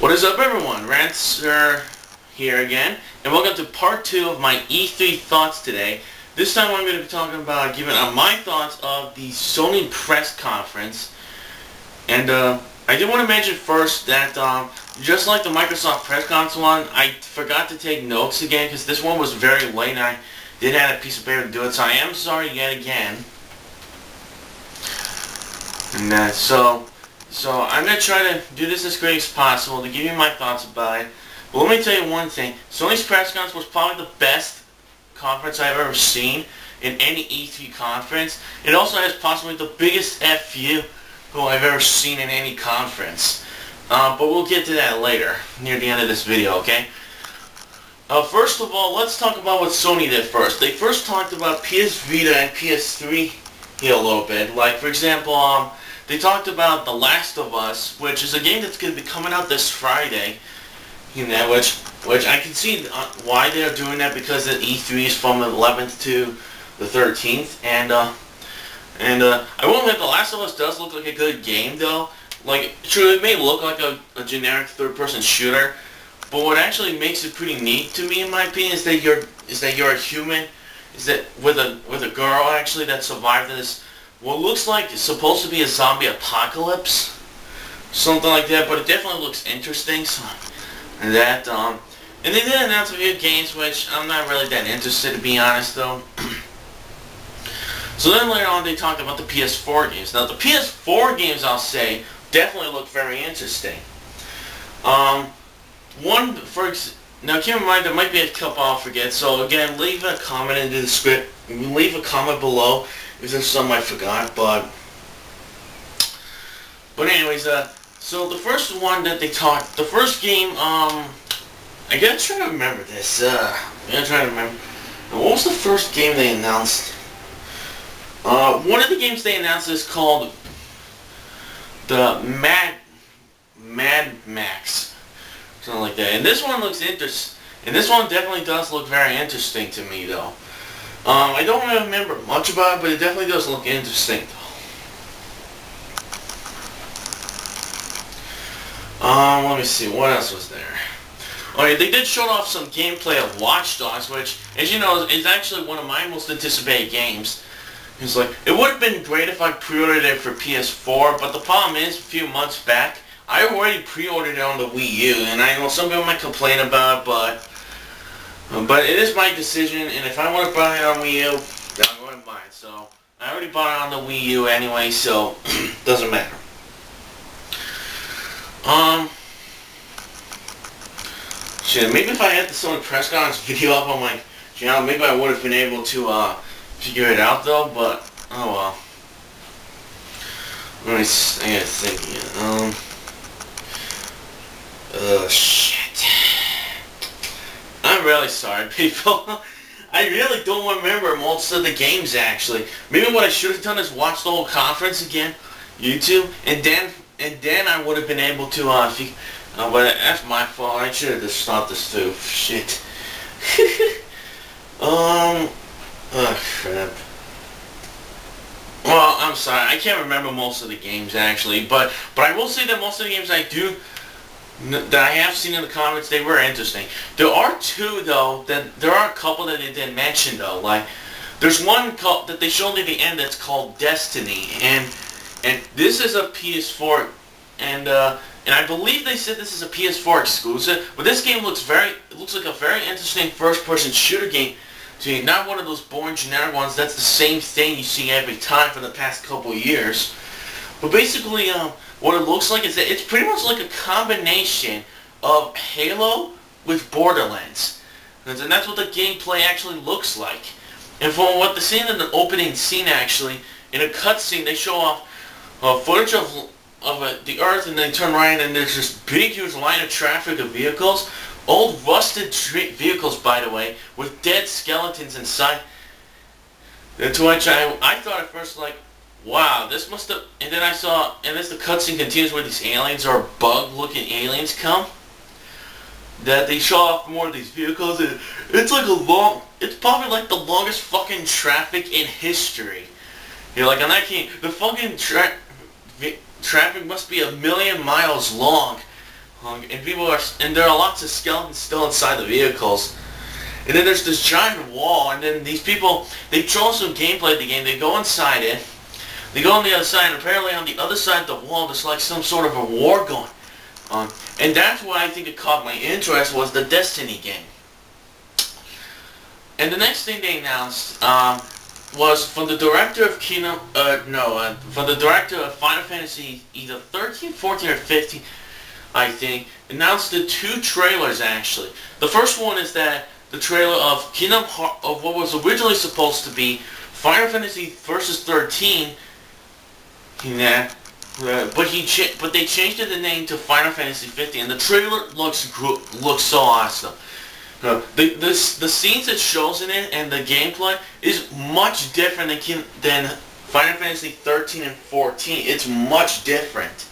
What is up, everyone? Rancer here again, and welcome to part 2 of my E3 thoughts today. This time I'm going to be talking about giving my thoughts of the Sony Press Conference. And I did want to mention first that just like the Microsoft Press Conference one, I forgot to take notes again because this one was very late and I did have a piece of paper to do it, so I am sorry yet again. And so I'm going to try to do this as quick as possible to give you my thoughts about it. But let me tell you one thing. Sony's press conference was probably the best conference I've ever seen in any E3 conference. It also has possibly the biggest FU I've ever seen in any conference. But we'll get to that later, near the end of this video, okay? First of all, let's talk about what Sony did first. They first talked about PS Vita and PS3 here a little bit. Like, for example, they talked about The Last of Us, which is a game that's going to be coming out this Friday. You know, which I can see why they're doing that, because the E3 is from the 11th to the 13th, and I will admit The Last of Us does look like a good game, though. Like, sure, it may look like a generic third-person shooter, but what actually makes it pretty neat to me, in my opinion, is that you're a human, is that with a girl actually that survived this what looks like it's supposed to be a zombie apocalypse, something like that, but it definitely looks interesting. So that and they did announce a few games which I'm not really that interested, to be honest, though. So then later on they talked about the PS4 games. Now the PS4 games, I'll say, definitely look very interesting. Now keep in mind there might be a couple I'll forget, so again, leave a comment into the script, leave a comment below if there's some I forgot, but anyways, so the first one that they talked, the first game, I gotta try to remember this, I gotta try to remember, what was the first game they announced? One of the games they announced is called the Mad Max, something like that, and this one looks interesting, and this one definitely does look very interesting to me, though. I don't really remember much about it, but it definitely does look interesting, though. Let me see, what else was there? Oh yeah, they did show off some gameplay of Watch Dogs, which, as you know, is actually one of my most anticipated games. It's like, it would have been great if I pre-ordered it for PS4, but the problem is, a few months back, I already pre-ordered it on the Wii U, and I know some people might complain about it, but it is my decision, and if I want to buy it on Wii U, then I'm going to buy it. So, I already bought it on the Wii U anyway, so, doesn't matter. Shit, maybe if I had the Sony Press Conference video up on my channel, maybe I would have been able to, figure it out, though, but, oh well. I gotta think again, shit. I'm really sorry, people. I really don't remember most of the games, actually. Maybe what I should have done is watch the whole conference again, YouTube, and then I would have been able to, but that's my fault. I should have just stopped this too. Shit. Oh crap. Well, I'm sorry. I can't remember most of the games, actually, but I will say that most of the games that I have seen in the comments, they were interesting. There are two, though, there are a couple that they didn't mention, though. Like, there's one that they showed at the end that's called Destiny, and this is a PS4, and I believe they said this is a PS4 exclusive, but this game looks like a very interesting first-person shooter game to me. Not one of those boring generic ones that's the same thing you see every time for the past couple of years. But basically, what it looks like is that it's pretty much like a combination of Halo with Borderlands. And that's what the gameplay actually looks like. And from what they see in the opening scene, actually, in a cutscene, they show off footage of the Earth, and then turn right, and there's this big, huge line of traffic of vehicles. Old, rusted vehicles, by the way, with dead skeletons inside. And to which I thought at first, like, wow, this must have... And then I saw... And as the cutscene continues where these aliens, or bug-looking aliens, come, that they show off more of these vehicles, and it's like it's probably like the longest fucking traffic in history. You're like, on that the fucking traffic must be 1,000,000 miles long. and there are lots of skeletons still inside the vehicles. And then there's this giant wall, and then these people, they show some gameplay of the game. They go inside it. They go on the other side, and apparently on the other side of the wall, there's like some sort of a war going on. And that's why I think it caught my interest, was the Destiny game. And the next thing they announced was from the director of from the director of Final Fantasy either 13, 14, or 15, I think, announced the two trailers actually. The first one is that the trailer of of what was originally supposed to be Final Fantasy Versus 13, but they changed the name to Final Fantasy 15, and the trailer looks so awesome. The scenes it shows in it and the gameplay is much different than Final Fantasy 13 and 14. It's much different.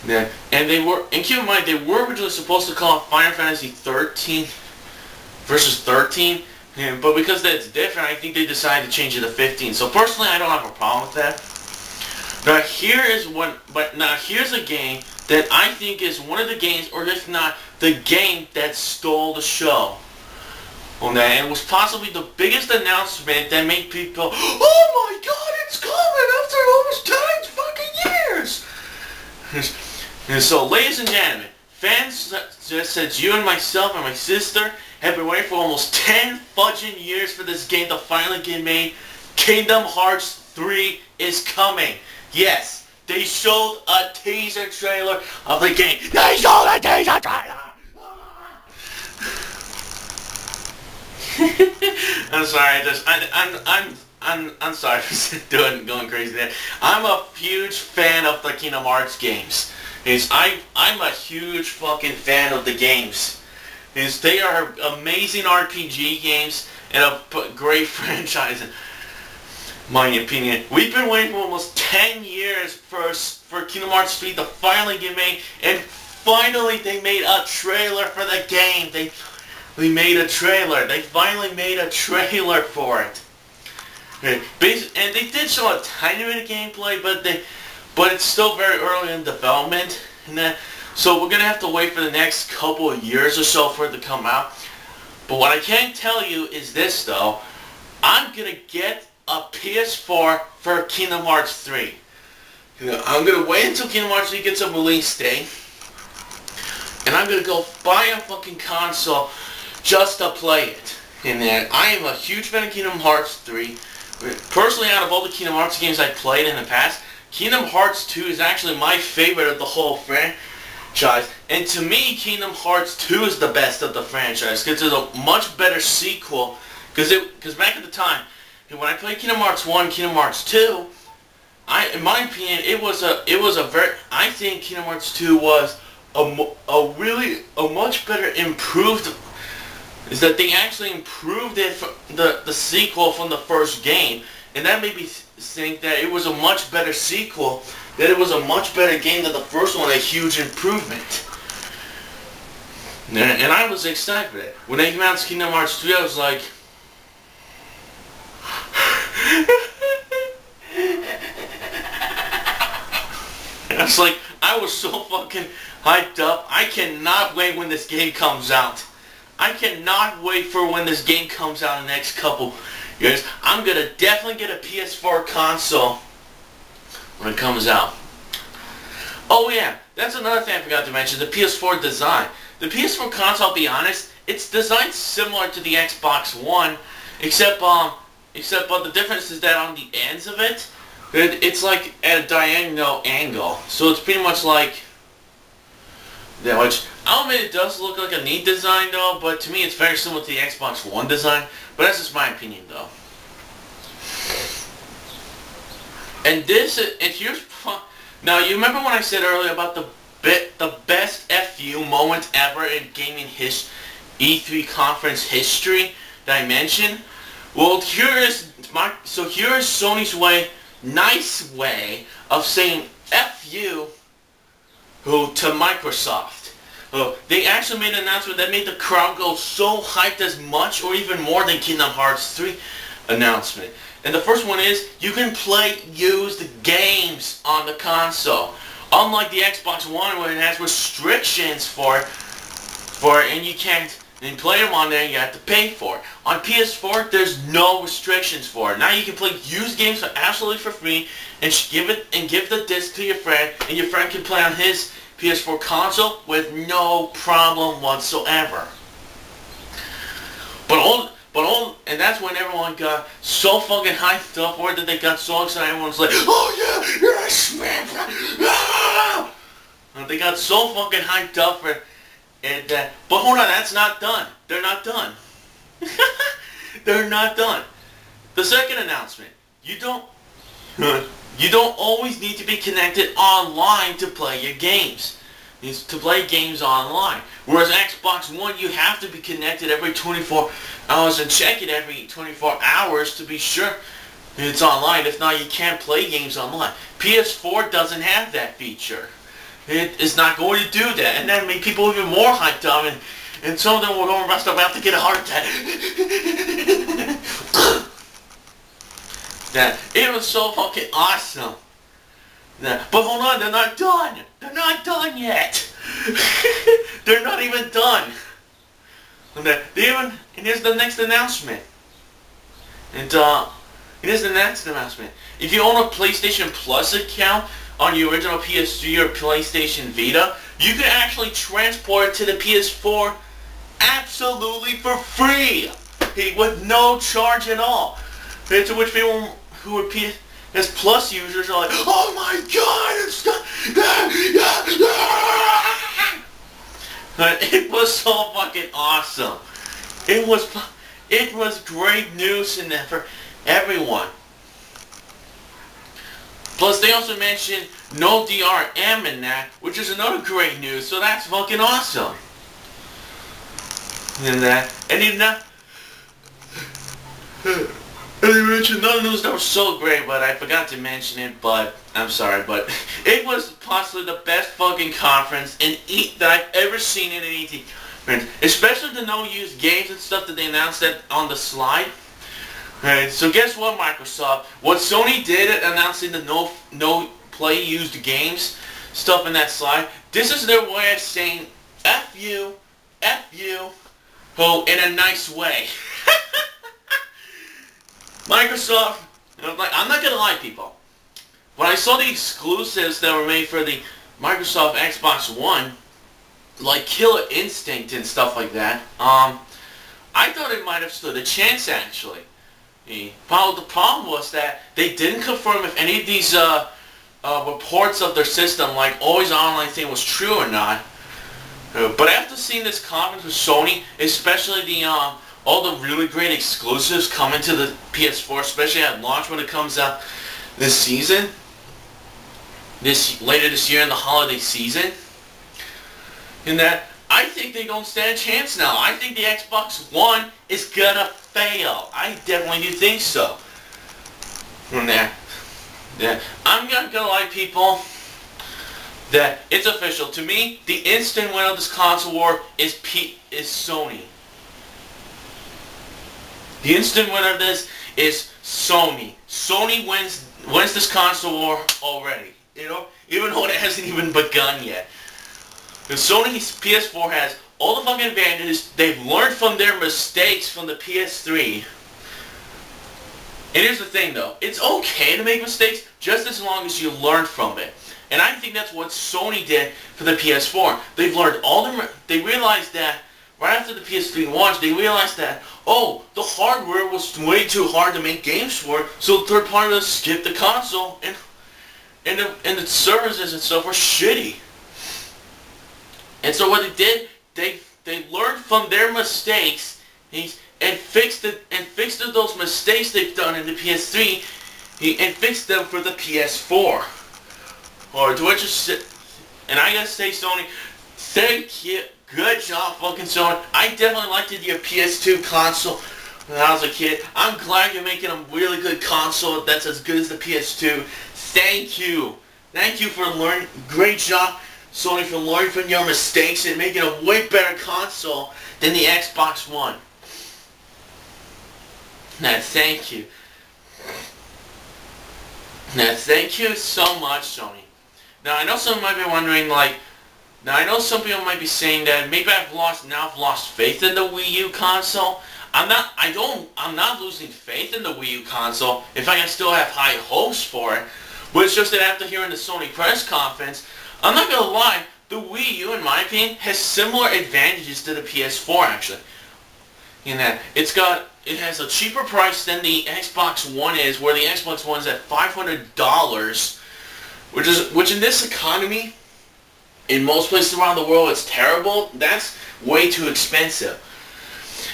Yeah, and keep in mind, they were originally supposed to call it Final Fantasy 13 versus 13, but because that's different, I think they decided to change it to 15. So personally, I don't have a problem with that. Now here's a game that I think is one of the games, or if not, the game that stole the show. And it was possibly the biggest announcement that made people, oh my god, it's coming after almost 10 fucking years! And so, ladies and gentlemen, fans just said you and myself and my sister have been waiting for almost 10 fudging years for this game to finally get made. Kingdom Hearts 3 is coming. Yes, they showed a teaser trailer of the game. They showed a teaser trailer! I'm sorry, I'm sorry for going crazy there. I'm a huge fan of the Kingdom Hearts games. I'm a huge fucking fan of the games. They are amazing RPG games and a great franchise, in my opinion. We've been waiting for almost 10 years for Kingdom Hearts 3 to finally get made, and finally they made a trailer for the game. They made a trailer. They finally made a trailer for it. And they did show a tiny bit of gameplay, but it's still very early in development. So we're going to have to wait for the next couple of years or so for it to come out. But what I can tell you is this though. I'm going to get a PS4 for Kingdom Hearts 3. I'm going to wait until Kingdom Hearts 3 gets a release date. And I'm going to go buy a fucking console just to play it. And I am a huge fan of Kingdom Hearts 3. Personally, out of all the Kingdom Hearts games I played in the past, Kingdom Hearts 2 is actually my favorite of the whole franchise. And to me, Kingdom Hearts 2 is the best of the franchise because it's a much better sequel. Because back at the time, when I played Kingdom Hearts 1, Kingdom Hearts 2, in my opinion, I think Kingdom Hearts 2 was a much better improved. Is that they actually improved it the sequel from the first game, and that made me think that it was a much better sequel, that it was a much better game than the first one, a huge improvement. And I was excited for it. When they announced Kingdom Hearts 3, I was like, I was so fucking hyped up. I cannot wait when this game comes out. I cannot wait for when this game comes out in the next couple years. I'm going to definitely get a PS4 console when it comes out. Oh yeah, that's another thing I forgot to mention, the PS4 design. The PS4 console, I'll be honest, it's designed similar to the Xbox One, except the difference is that on the ends of it, it's like at a diagonal angle. So it's pretty much like, yeah, which I'll admit it does look like a neat design though, but to me it's very similar to the Xbox One design. But that's just my opinion though. And here's, now you remember when I said earlier about the best FU moment ever in gaming E3 conference history that I mentioned? Well, here is Sony's nice way of saying FU to Microsoft. They actually made an announcement that made the crowd go so hyped as much or even more than Kingdom Hearts 3 announcement. And the first one is, you can play used games on the console. Unlike the Xbox One, where it has restrictions for it, and you can't then play them on there, you have to pay for it. On PS4, there's no restrictions for it. Now you can play used games for absolutely for free, and give the disc to your friend, and your friend can play on his PS4 console with no problem whatsoever. And that's when everyone got so fucking hyped up for it that they got so excited. Everyone's like, oh yeah, yes, man. Ah! And they got so fucking hyped up for it. And but hold on, that's not done. They're not done. They're not done. The second announcement: you don't always need to be connected online to play your games. To play games online. Whereas Xbox One, you have to be connected every 24 hours and check it every 24 hours to be sure it's online. If not, you can't play games online. PS4 doesn't have that feature. It is not going to do that, and that made people even more hyped up, and some of them were going about to get a heart attack. That it was so fucking awesome. But hold on, they're not done. They're not done yet. They're not even done. And here's the next announcement. Here's the next announcement. If you own a PlayStation Plus account on your original PS3 or PlayStation Vita, you can actually transport it to the PS4 absolutely for free, with no charge at all. To which people who are PS Plus users are like, oh my god, it's done. It was so fucking awesome. It was great news for everyone. Plus, they also mentioned no DRM in that, which is another great news. So that's fucking awesome. And they mentioned another news that was so great, but I forgot to mention it. But I'm sorry, but it was possibly the best fucking conference that I've ever seen in an E3. Especially the no-use games and stuff that they announced that on the slide. Alright, so guess what, Microsoft? What Sony did at announcing the no play used games stuff in that slide, this is their way of saying F you, in a nice way. Microsoft, I'm not gonna lie, people. When I saw the exclusives that were made for the Microsoft Xbox One, like Killer Instinct and stuff like that, I thought it might have stood a chance, actually. The problem was that they didn't confirm if any of these reports of their system, like always online thing, was true or not. But after seeing this conference with Sony, especially the all the really great exclusives coming to the PS4, especially at launch when it comes out this season, later this year in the holiday season, in that I think they don't stand a chance now. I think the Xbox One is gonna fail. I definitely do think so. I'm not gonna lie, people, that it's official. To me, the instant winner of this console war is Sony. The instant winner of this is Sony. Sony wins this console war already. You know, even though it hasn't even begun yet. And Sony's PS4 has all the fucking advantages. They've learned from their mistakes from the PS3. And here's the thing, though. It's okay to make mistakes just as long as you learn from it. And I think that's what Sony did for the PS4. They've learned they realized that right after the PS3 launched, they realized that, oh, the hardware was way too hard to make games for, so third parties skipped the console, and the services and stuff were shitty. And so what they did, they learned from their mistakes and fixed those mistakes they've done in the PS3 and fixed them for the PS4. Or do I just sit? And I gotta say, Sony, thank you. Good job, fucking Sony. I definitely liked your PS2 console when I was a kid. I'm glad you're making a really good console that's as good as the PS2. Thank you. Thank you for learning. Great job, Sony, for learning from your mistakes and making a way better console than the Xbox One. Now, thank you. Now, thank you so much, Sony. Now I know some might be wondering, like, now I know some people might be saying that maybe I've lost faith in the Wii U console. I'm not losing faith in the Wii U console. In fact, I still have high hopes for it. But it's just that after hearing the Sony Press Conference, I'm not gonna lie, the Wii U, in my opinion, has similar advantages to the PS4 actually. In that it has a cheaper price than the Xbox One is, where the Xbox One is at $500, which in this economy, in most places around the world, it's terrible. That's way too expensive.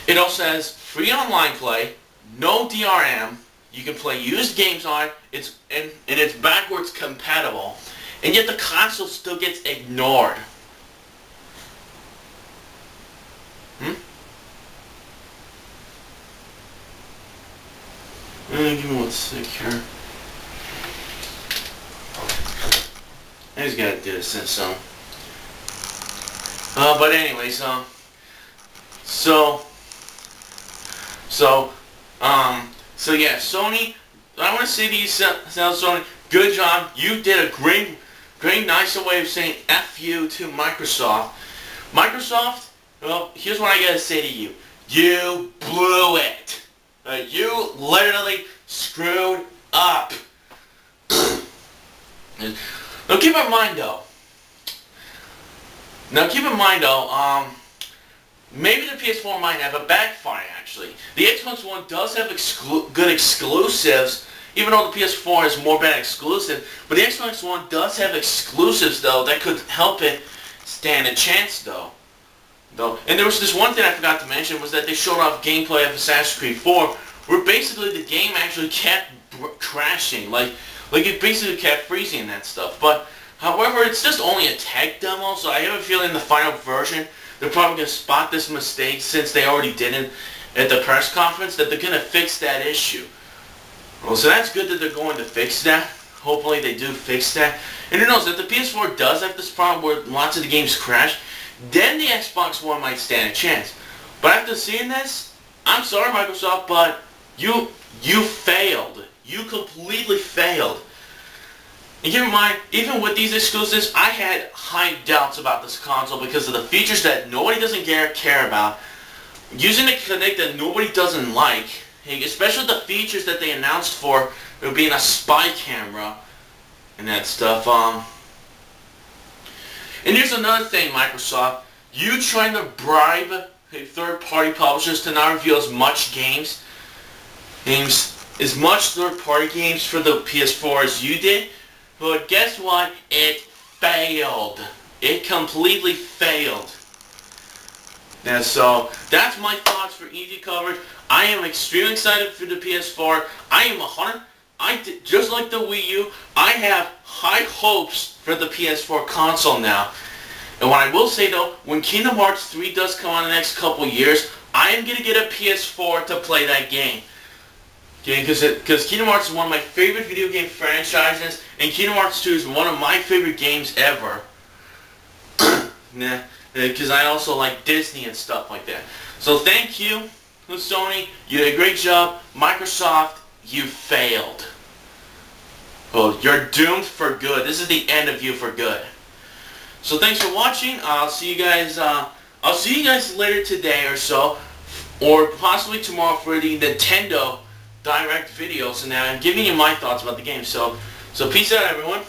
It also has free online play, no DRM. You can play used games on it. And it's backwards compatible, and yet the console still gets ignored. Give me one sec here. I just gotta do this in some. But anyways, so yeah, Sony. I want to say to you, Sony, good job. You did a great, nice way of saying F you to Microsoft. Microsoft. Well, here's what I gotta say to you. You blew it. You literally screwed up. Now keep in mind though. Maybe the PS4 might have a backfire actually. The Xbox One does have good exclusives, even though the PS4 has more bad exclusives. But the Xbox One does have exclusives though that could help it stand a chance though. And there was this one thing I forgot to mention, was that they showed off gameplay of Assassin's Creed 4, where basically the game actually kept crashing, like it basically kept freezing and that stuff. But however, it's just only a tech demo, so I have a feeling the final version, they're probably going to spot this mistake, since they already did it at the press conference, that they're going to fix that issue. Well, so that's good that they're going to fix that. Hopefully they do fix that. And who knows, if the PS4 does have this problem where lots of the games crash, then the Xbox One might stand a chance. But after seeing this, I'm sorry Microsoft, but you failed. You completely failed. And keep in mind, even with these exclusives, I had high doubts about this console because of the features that nobody doesn't care about. Using a Connect that nobody doesn't like, especially the features that they announced for it being a spy camera and that stuff. And here's another thing, Microsoft. You trying to bribe third-party publishers to not reveal as much as much third-party games for the PS4 as you did. But guess what? It failed. It completely failed. And so, that's my thoughts for easy coverage. I am extremely excited for the PS4. Just like the Wii U, I have high hopes for the PS4 console now. And what I will say though, when Kingdom Hearts 3 does come out in the next couple years, I am going to get a PS4 to play that game. Okay, because Kingdom Hearts is one of my favorite video game franchises, and Kingdom Hearts 2 is one of my favorite games ever. Because I also like Disney and stuff like that. So thank you, Sony. You did a great job. Microsoft, you failed. Well, you're doomed for good. This is the end of you for good. So thanks for watching. I'll see you guys later today or so, or possibly tomorrow for the Nintendo Direct videos, and I'm giving you my thoughts about the game. So peace out, everyone.